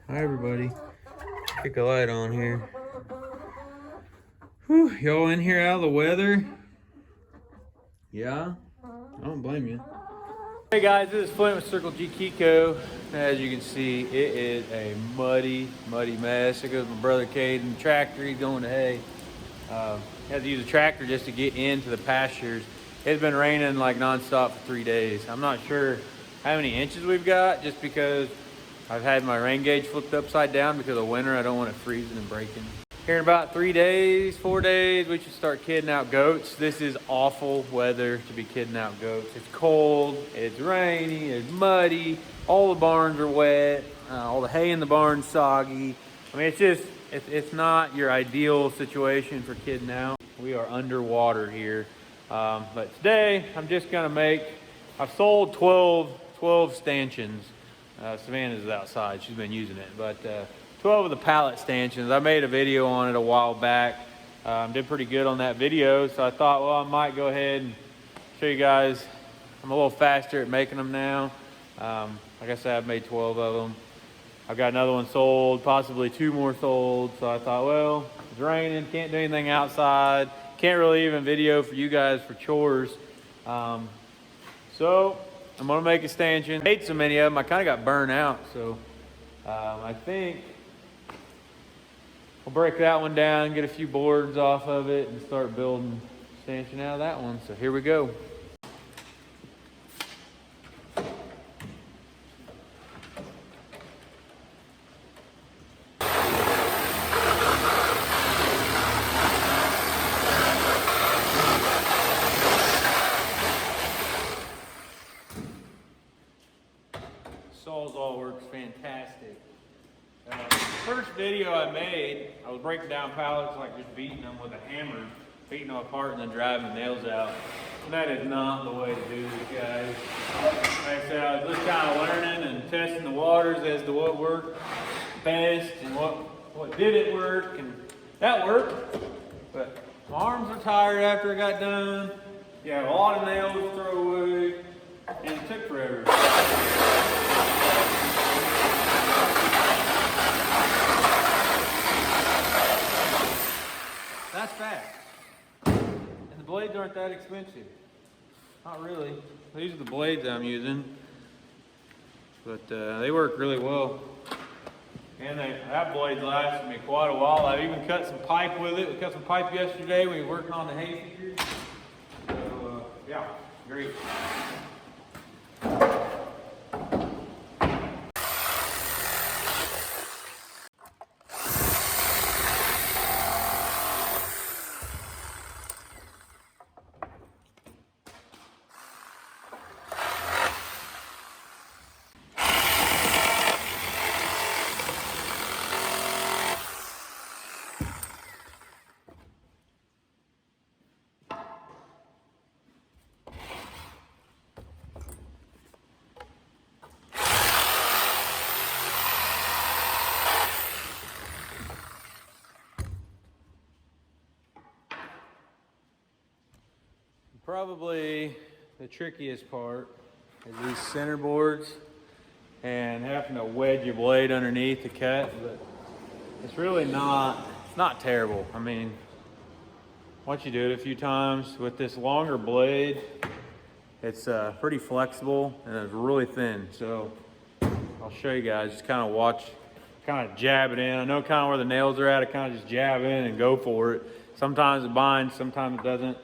Hi everybody. Kick a light on here. Whew, y'all in here out of the weather? Yeah? I don't blame you. Hey guys, this is Flint with Circle G Kiko. As you can see, it is a muddy mess. Here goes my brother Cade in the tractor. He's going to hay. Had to use a tractor just to get into the pastures. It's been raining like nonstop for 3 days. I'm not sure how many inches we've got just because I've had my rain gauge flipped upside down because of winter. I don't want it freezing and breaking. Here in about 3 days, 4 days, we should start kidding out goats. This is awful weather to be kidding out goats. It's cold, it's rainy, it's muddy, all the barns are wet, all the hay in the barn's soggy. I mean, it's not your ideal situation for kidding out. We are underwater here. But today, I'm just gonna I've sold 12 stanchions. Savannah's outside, she's been using it, but 12 of the pallet stanchions. I made a video on it a while back. Did pretty good on that video, so I thought, well, I might go ahead and show you guys. I'm a little faster at making them now. Like I said, I've made 12 of them. I've got another one sold, possibly 2 more sold, so I thought, well, it's raining, can't do anything outside, can't really even video for you guys for chores. So I'm gonna make a stanchion. I made so many of them, I kind of got burned out, so I think I'll break that one down, get a few boards off of it, and start building stanchion out of that one. So here we go. Sawzall works fantastic. First video I made, I was breaking down pallets, like just beating them with a hammer, beating them apart and then driving the nails out. And that is not the way to do this, guys. Like I said, I was just kind of learning and testing the waters as to what worked best and what didn't work, and that worked. But my arms are tired after I got done. You have a lot of nails to throw away, and it took forever. That's fast. And the blades aren't that expensive. Not really. These are the blades I'm using. But they work really well. And that blade lasted me quite a while. I've even cut some pipe with it. We cut some pipe yesterday when we were working on the hay figures. So yeah, great. Probably the trickiest part is these center boards and having to wedge your blade underneath to cut, but it's really it's not terrible. I mean, once you do it a few times with this longer blade, it's pretty flexible and it's really thin. So I'll show you guys, just kind of watch, kind of jab it in. I know kind of where the nails are at, I kind of just jab in and go for it. Sometimes it binds, sometimes it doesn't.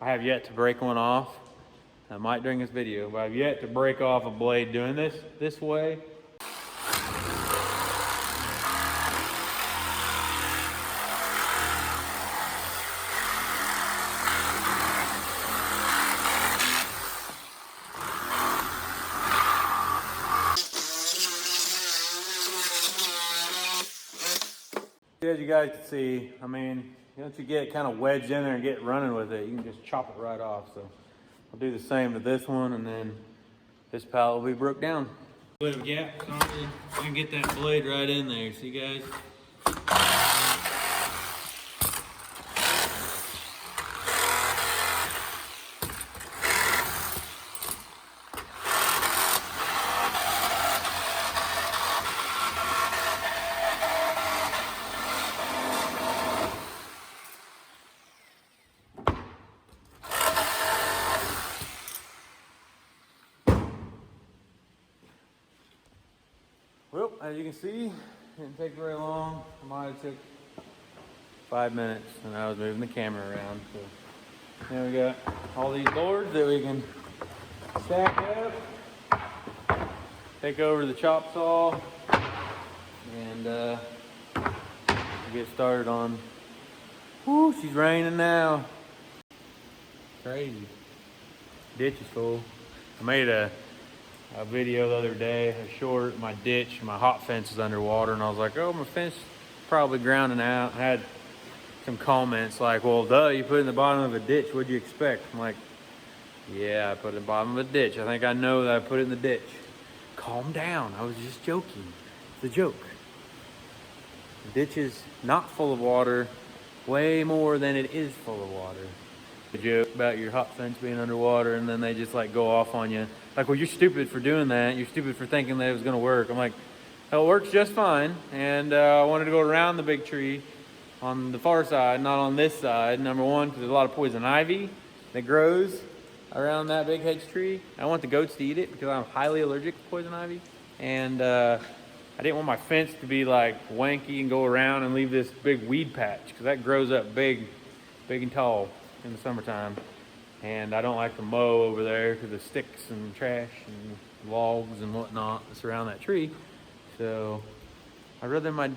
I have yet to break one off. I might during this video, but I've yet to break off a blade doing this way. As you guys can see, I mean, once you get it kind of wedged in there and get running with it, you can just chop it right off. So I'll do the same to this one, and then this pallet will be broke down. A bit of a gap, sorry. You can get that blade right in there. See, guys? Well, as you can see, it didn't take very long. It might have took 5 minutes, and I was moving the camera around. So now we got all these boards that we can stack up, take over the chop saw, and get started on. Whoo, she's raining now. Crazy. Ditch is full. I made a video the other day, a short, my ditch, my hot fence is underwater, and I was like, oh, my fence probably grounding out. I had some comments like, well, duh, you put it in the bottom of a ditch, what'd you expect? I'm like, yeah, I put it in the bottom of a ditch. I think I know that I put it in the ditch. Calm down, I was just joking. It's a joke. The ditch is not full of water, way more than it is full of water. A joke about your hot fence being underwater, and then they just like go off on you. Like, well, you're stupid for doing that. You're stupid for thinking that it was gonna work. I'm like, hell, it works just fine. And I wanted to go around the big tree on the far side, not on this side. Number one, because there's a lot of poison ivy that grows around that big hedge tree. I want the goats to eat it because I'm highly allergic to poison ivy. And I didn't want my fence to be like wanky and go around and leave this big weed patch, because that grows up big and tall in the summertime. And I don't like to mow over there because of sticks and trash and logs and whatnot that surround that tree. So I'd rather my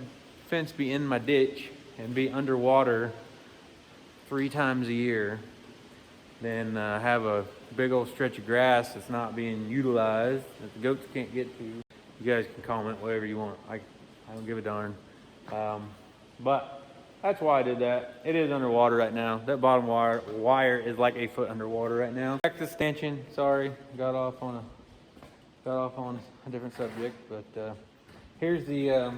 fence be in my ditch and be underwater 3 times a year than have a big old stretch of grass that's not being utilized, that the goats can't get to. You guys can comment whatever you want. I don't give a darn. But that's why I did that. It is underwater right now. That bottom wire is like 8 foot underwater right now. Back to stanchion. Sorry, got off on a different subject. But here's the. I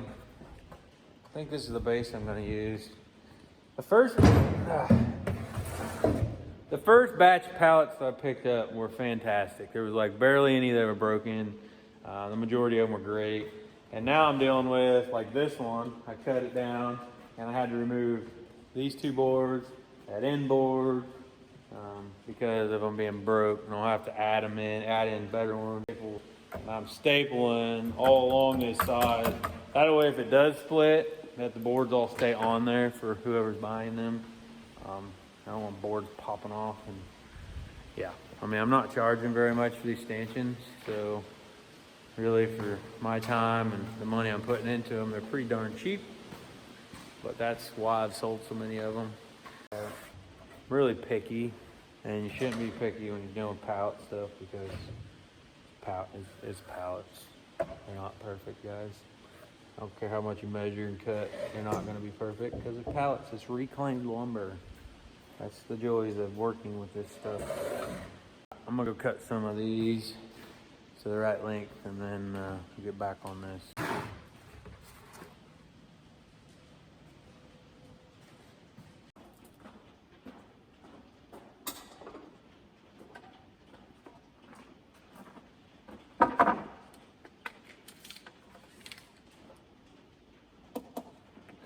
think this is the base I'm going to use. The first batch of pallets that I picked up were fantastic. There was like barely any that were broken. The majority of them were great. And now I'm dealing with like this one. I cut it down. And I had to remove these 2 boards, that end board, because of them being broke. And I'll have to add in better ones. I'm stapling all along this side. That way, if it does split, that the boards all stay on there for whoever's buying them. I don't want boards popping off. And yeah, I mean, I'm not charging very much for these stanchions. So really, for my time and the money I'm putting into them, they're pretty darn cheap. But that's why I've sold so many of them. I'm really picky, and you shouldn't be picky when you're doing pallet stuff, because it's pallets. They're not perfect, guys. I don't care how much you measure and cut, they're not going to be perfect because it's pallets. It's reclaimed lumber. That's the joys of working with this stuff. I'm going to go cut some of these to the right length, and then get back on this.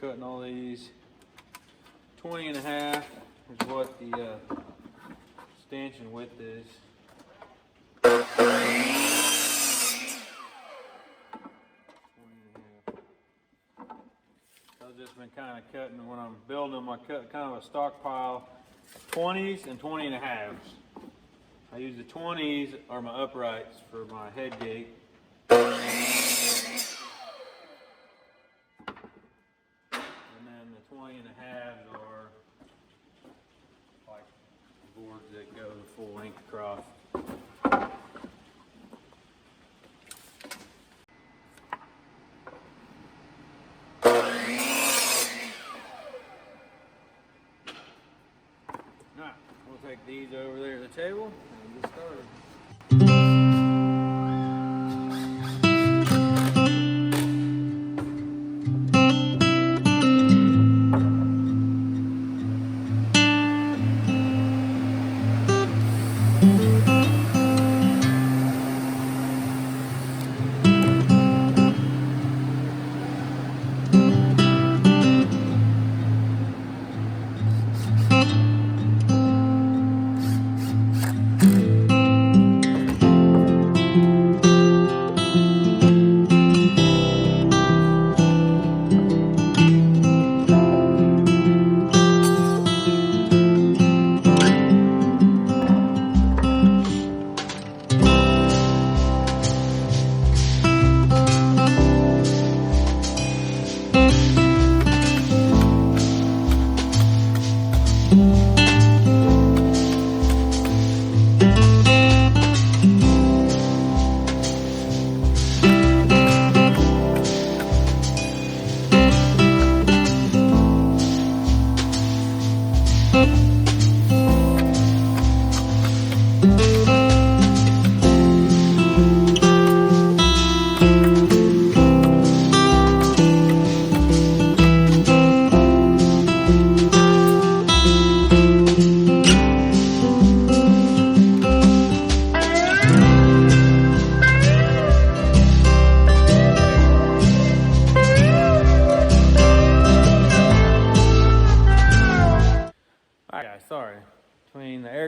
Cutting all these 20 and a half is what the stanchion width is. I've just been kind of cutting, when I'm building them, I cut kind of a stockpile 20s and 20 and a halves. I use the 20s are my uprights for my head gate. And then the 20 and a halves are like boards that go the full length across. Alright, we'll take these over there to the table and get started.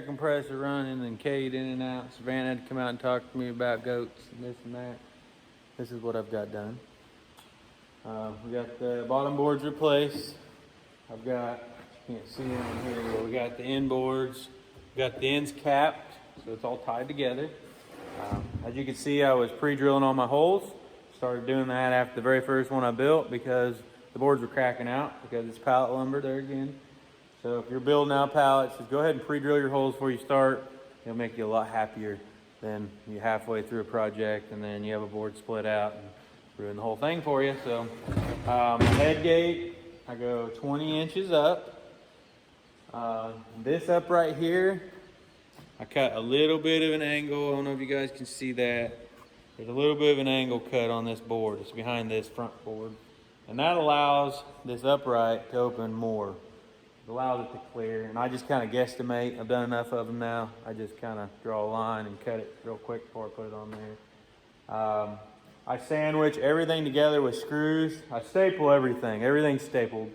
compressor running and Cade in and out. Savannah had to come out and talk to me about goats and this and that. This is what I've got done. We got the bottom boards replaced. I've got, you can't see it on here, but we got the end boards. We got the ends capped, so it's all tied together. As you can see, I was pre-drilling all my holes. Started doing that after the very first one I built because the boards were cracking out because it's pallet lumber there again. So if you're building out pallets, just go ahead and pre-drill your holes before you start. It'll make you a lot happier than you halfway through a project and then you have a board split out and ruin the whole thing for you. So head gate, I go 20 inches up. This up right here, I cut a little bit of an angle. I don't know if you guys can see that. There's a little bit of an angle cut on this board. It's behind this front board. And that allows this upright to open more. It allows it to clear. And I just kind of guesstimate. I've done enough of them now. I just kind of draw a line and cut it real quick before I put it on there. I sandwich everything together with screws. I staple everything. Everything's stapled.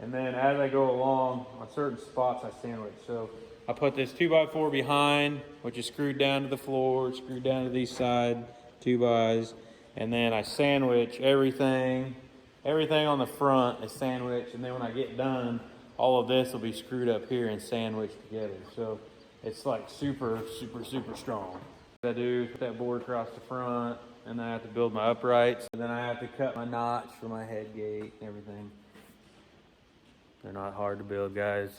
And then as I go along, on certain spots I sandwich. So I put this 2x4 behind, which is screwed down to the floor, screwed down to these side 2x, and then I sandwich everything on the front is sandwiched, and then when I get done, all of this will be screwed up here and sandwiched together. So it's like super, super, super strong. What I do is put that board across the front, and then I have to build my uprights, and then I have to cut my notch for my head gate and everything. They're not hard to build, guys.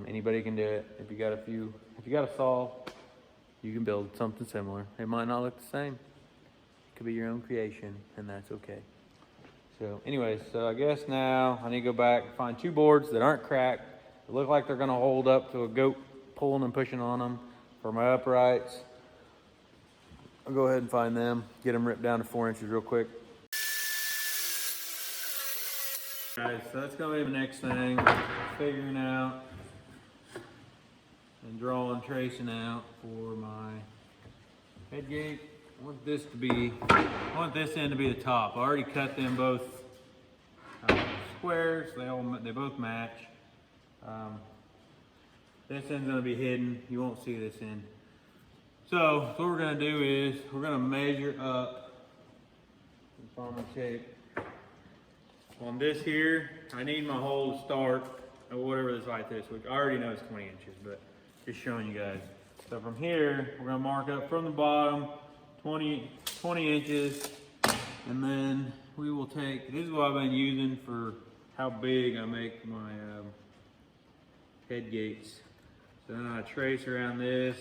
Anybody can do it. If you got a saw, you can build something similar. It might not look the same. It could be your own creation, and that's okay. So anyways, so I guess now I need to go back and find 2 boards that aren't cracked, that look like they're gonna hold up to a goat pulling and pushing on them for my uprights. I'll go ahead and find them, get them ripped down to 4 inches real quick. Guys, so that's gonna be the next thing, figuring out and drawing, tracing out for my head gate. I want this end to be the top. I already cut them both squares. They both match. This end's gonna be hidden. You won't see this end. So what we're gonna do is we're gonna measure up on the shape. On this here, I need my hole to start at whatever this height is, which I already know is 20 inches, but just showing you guys. So from here, we're gonna mark up from the bottom 20 inches, and then we will take, this is what I've been using for how big I make my head gates. So then I trace around this,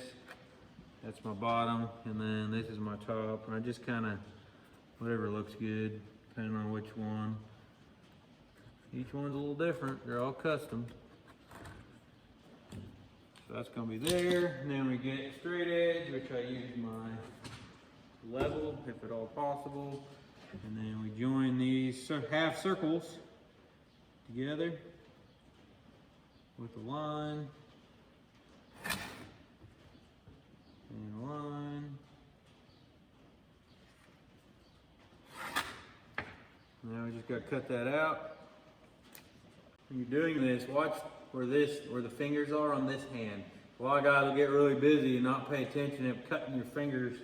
that's my bottom, and then this is my top, and I just kind of, whatever looks good, depending on which one. Each one's a little different, they're all custom. So that's gonna be there, and then we get straight edge, which I use my level, if at all possible. And then we join these half circles together with a line and a line. Now we just gotta cut that out. When you're doing this, watch where the fingers are on this hand. A lot of guys will get really busy and not pay attention and cutting your fingers.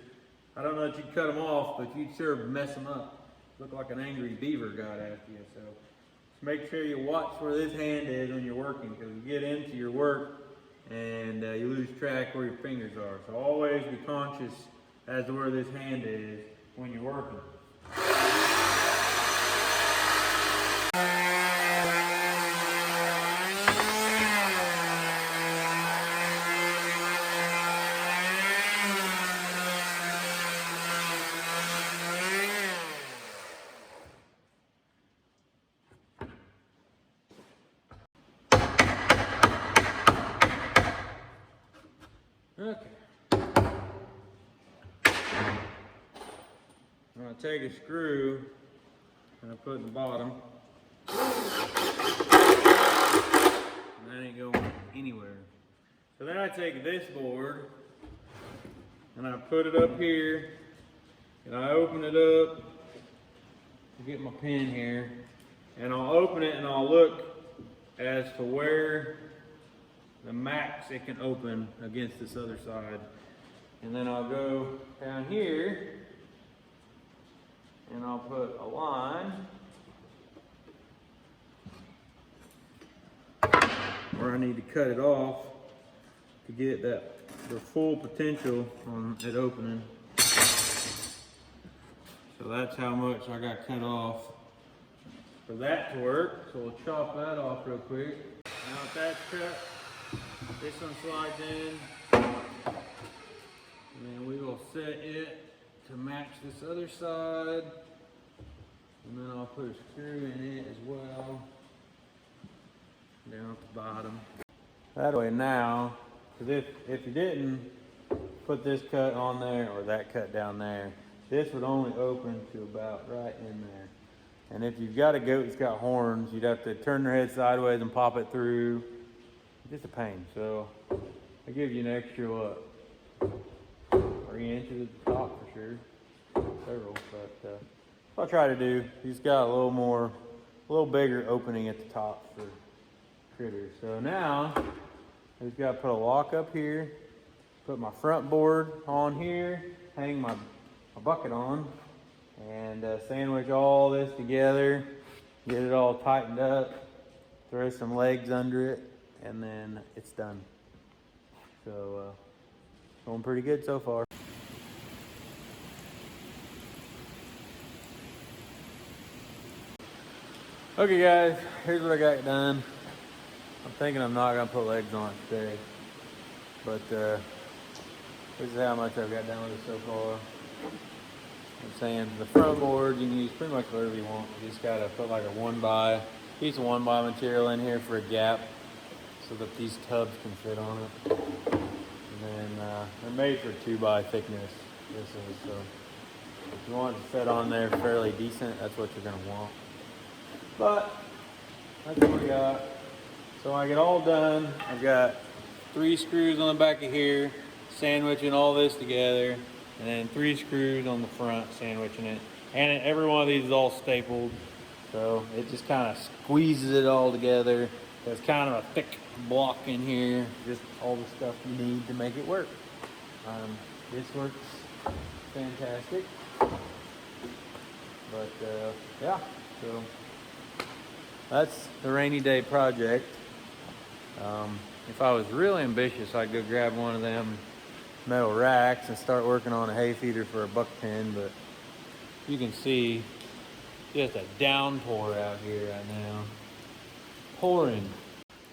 I don't know that you'd cut them off, but you'd sure mess them up. Look like an angry beaver got after you. So just make sure you watch where this hand is when you're working, because you get into your work and you lose track where your fingers are. So always be conscious as to where this hand is when you're working. Okay. I'm going to take a screw and I put in the bottom. And that ain't going anywhere. So then I take this board and I put it up here and I open it up to get my pin here. And I'll open it and I'll look as to where the max it can open against this other side. And then I'll go down here and I'll put a line where I need to cut it off to get the full potential on it opening. So that's how much I got cut off for that to work. So we'll chop that off real quick. Now if that's cut, this one slides in. And then we will set it to match this other side. And then I'll put a screw in it as well. Down at the bottom. That way now, because if you didn't put this cut on there or that cut down there, this would only open to about right in there. And if you've got a goat that's got horns, you'd have to turn their head sideways and pop it through. Just a pain. So I give you an extra, what, 3 inches at the top for sure. Several, but I'll try to do. He's got a little bigger opening at the top for critters. So now I've got to put a lock up here, put my front board on here, hang my bucket on, and sandwich all this together, get it all tightened up, throw some legs under it, and then it's done. So going pretty good so far. Okay guys, here's what I got done. I'm thinking I'm not gonna put legs on it today, but this is how much I've got done with it so far. I'm saying the front board, you can use pretty much whatever you want. You just gotta put like a piece of 1x material in here for a gap so that these tubs can fit on it. And then they're made for 2x thickness, this is, so if you want it to fit on there fairly decent, that's what you're gonna want. But that's what we got. So when I get all done, I've got 3 screws on the back of here, sandwiching all this together, and then 3 screws on the front, sandwiching it. And every one of these is all stapled, so it just kind of squeezes it all together. There's kind of a thick block in here, just all the stuff you need to make it work. This works fantastic. But yeah, so that's the rainy day project. If I was really ambitious, I'd go grab one of them metal racks and start working on a hay feeder for a buck pen, but you can see just a downpour out here right now. Pouring.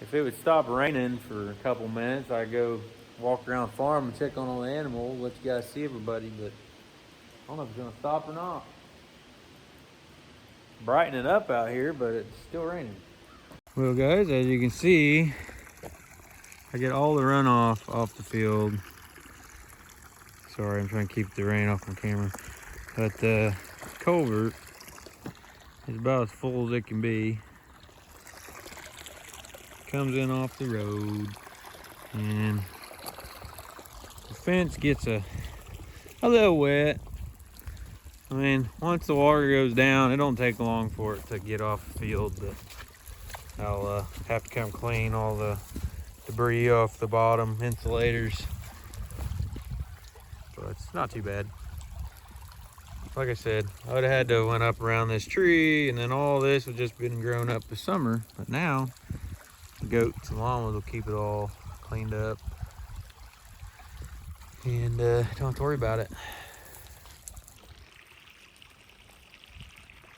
If it would stop raining for a couple minutes, I'd go walk around the farm and check on all the animals, let you guys see everybody, but I don't know if it's gonna stop or not. Brightening up out here, but it's still raining. Well guys, as you can see, I get all the runoff off the field. Sorry, I'm trying to keep the rain off my camera. But the culvert is about as full as it can be. Comes in off the road, and the fence gets a little wet. I mean, once the water goes down, it don't take long for it to get off the field, but I'll have to come clean all the debris off the bottom insulators. But it's not too bad. Like I said, I would have had to went up around this tree, and then all this would just been grown up this summer. But now, the goats and llamas will keep it all cleaned up, and don't have to worry about it.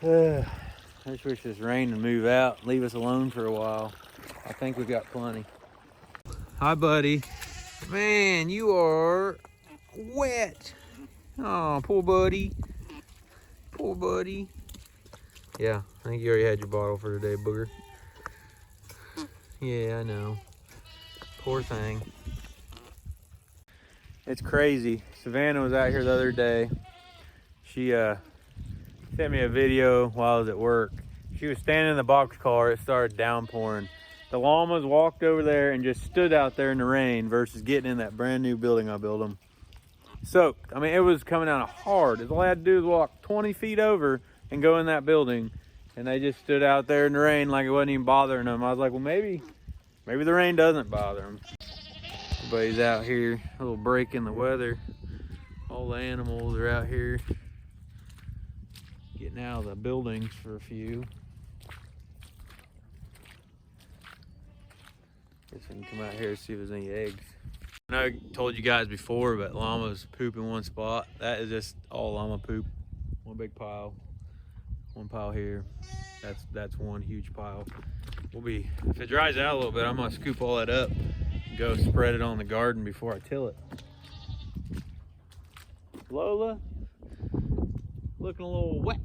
I just wish this rain would move out, leave us alone for a while. I think we've got plenty. Hi, buddy. Man, you are wet. Oh, poor buddy. Poor buddy. Yeah, I think you already had your bottle for today, booger. Yeah, I know. Poor thing. It's crazy. Savannah was out here the other day. She sent me a video while I was at work. She was standing in the box car. It started downpouring. The llamas walked over there and just stood out there in the rain versus getting in that brand new building I built them. Soaked. I mean, it was coming down hard. All I had to do was walk 20 feet over and go in that building. And they just stood out there in the rain like it wasn't even bothering them. I was like, well, maybe Maybe the rain doesn't bother them. Everybody's out here, a little break in the weather. All the animals are out here getting out of the buildings for a few. Guess we can come out here and see if there's any eggs. I know I told you guys before, but llamas poop in one spot. That is just all llama poop. One big pile. One pile here. That's one huge pile. If it dries out a little bit, I'm gonna scoop all that up and go spread it on the garden before I till it. Lola, looking a little wet.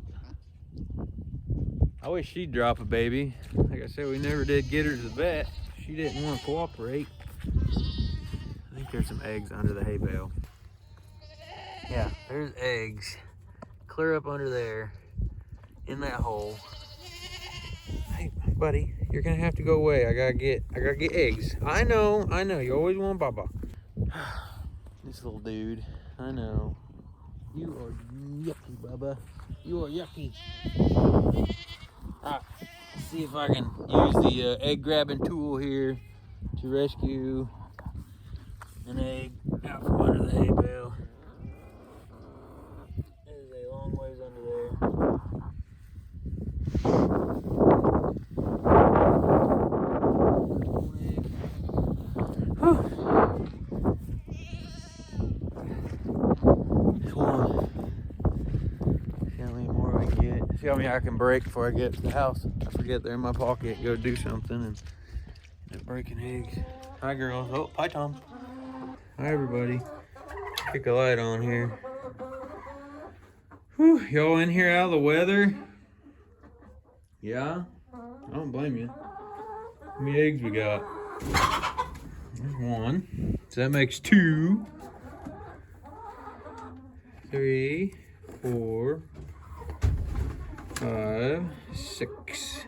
I wish she'd drop a baby. Like I said, we never did get her to the vet. She didn't want to cooperate. I think there's some eggs under the hay bale. Yeah, there's eggs. Clear up under there in that hole. Hey, buddy, you're gonna have to go away. I gotta get eggs. I know. You always want Baba. This little dude. I know. You are yucky, Bubba. You are yucky. Alright, let's see if I can use the egg grabbing tool here to rescue an egg out from under the hay bale. There's a long ways under there. Just one. See how many more I can get. See how many I can break before I get to the house. I forget they're in my pocket. Go do something and end up breaking eggs. Hi girls. Oh, hi Tom. Hi everybody. Kick a light on here. Whew, y'all in here out of the weather? Yeah? I don't blame you. How many eggs we got? There's one. So that makes 2, 3, 4, 5, 6.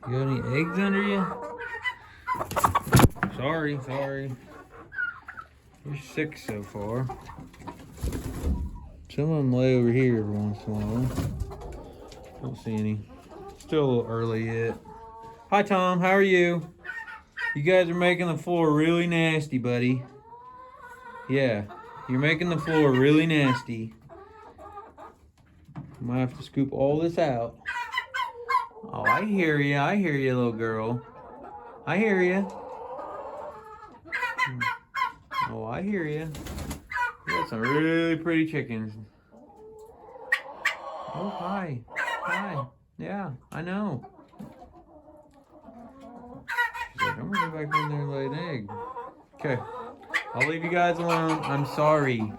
You got any eggs under you? Sorry. You're 6 so far. Some of them lay over here every once in a while. Don't see any. Still a little early yet. Hi Tom, how are you? You guys are making the floor really nasty, buddy. Yeah, you're making the floor really nasty. I might have to scoop all this out. Oh, I hear you, little girl. I hear you. Oh, I hear you. You got some really pretty chickens. Oh, hi. Yeah, I know. She's like, I'm gonna go back in there and lay an egg. Okay, I'll leave you guys alone. I'm sorry.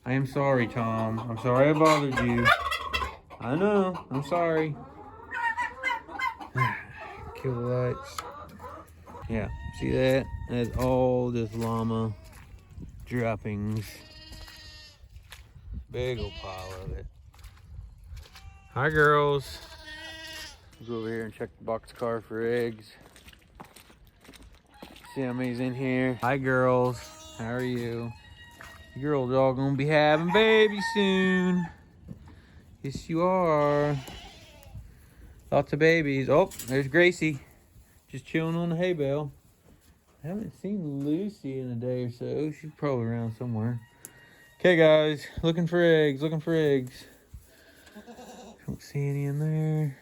I am sorry, Tom. I'm sorry I bothered you. I know, I'm sorry. Kill the lights. Yeah, see that? That's all just llama droppings. Big old pile of it. Hi girls. Go over here and check the boxcar for eggs. See how many's in here. Hi girls, how are you? You girls all gonna be having babies soon. Yes you are. Lots of babies. Oh, there's Gracie. Just chilling on the hay bale. I haven't seen Lucy in a day or so. She's probably around somewhere. Okay guys, looking for eggs. Don't see any in there.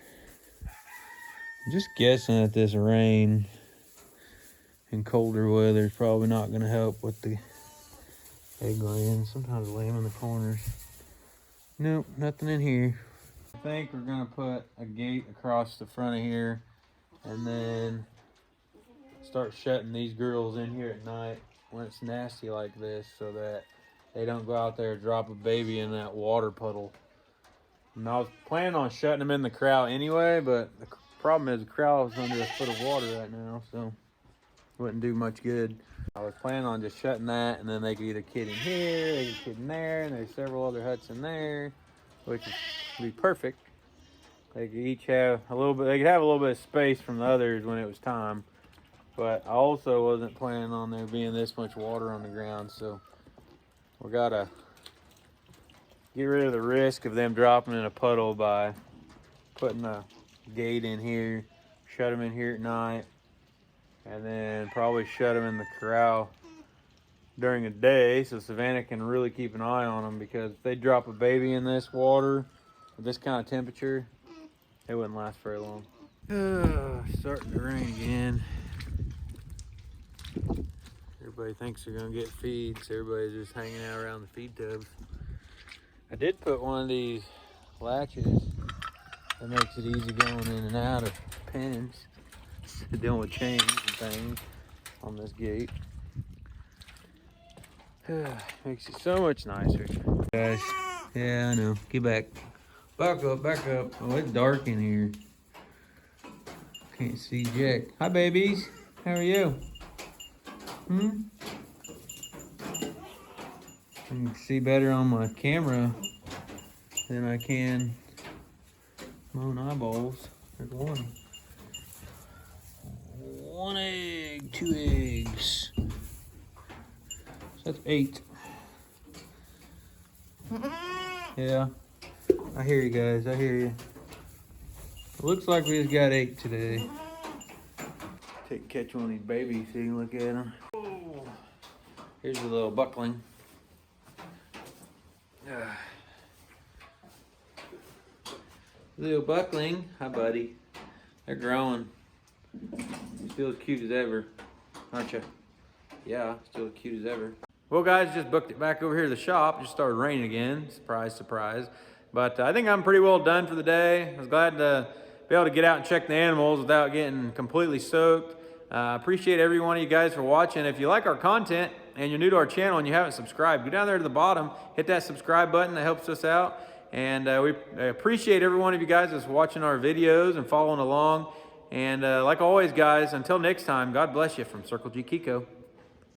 I'm just guessing that this rain and colder weather is probably not going to help with the egg laying. Sometimes I lay them in the corners. Nope, nothing in here. I think we're going to put a gate across the front of here and then start shutting these girls in here at night when it's nasty like this so that they don't go out there and drop a baby in that water puddle. And I was planning on shutting them in the corral anyway, but the problem is the corral is under a foot of water right now, so it wouldn't do much good. I was planning on just shutting that, and then they could either kid in here, they could kid in there, and there's several other huts in there, which would be perfect. They could each have a little bit, they could have a little bit of space from the others when it was time. But I also wasn't planning on there being this much water on the ground, so We gotta get rid of the risk of them dropping in a puddle by putting a gate in here, shut them in here at night, and then probably shut them in the corral during the day so Savannah can really keep an eye on them, because if they drop a baby in this water at this kind of temperature, it wouldn't last very long. Starting to rain again. Everybody thinks they're gonna get feed, so everybody's just hanging out around the feed tubs. I did put one of these latches that makes it easy going in and out of pens, dealing with chains and things on this gate. Makes it so much nicer. Guys, yeah, I know. Get back. Back up, back up. Oh, it's dark in here. Can't see Jack. Hi, babies. How are you? I can see better on my camera than I can my own eyeballs. There's one. One egg, 2 eggs. So that's 8. Yeah, I hear you guys, I hear you. It looks like we just got 8 today. Catch one of these babies so you can look at them. Oh, here's a little buckling. Little buckling. Hi, buddy. They're growing. Still as cute as ever, aren't you? Yeah, still as cute as ever. Well, guys, just booked it back over here to the shop. Just started raining again. Surprise, surprise. But I think I'm pretty well done for the day. I was glad to be able to get out and check the animals without getting completely soaked. Appreciate every one of you guys for watching. If you like our content and you're new to our channel and you haven't subscribed, go down there to the bottom, hit that subscribe button. That helps us out. And we appreciate every one of you guys that's watching our videos and following along. And like always, guys, until next time, God bless you from Circle G Kiko.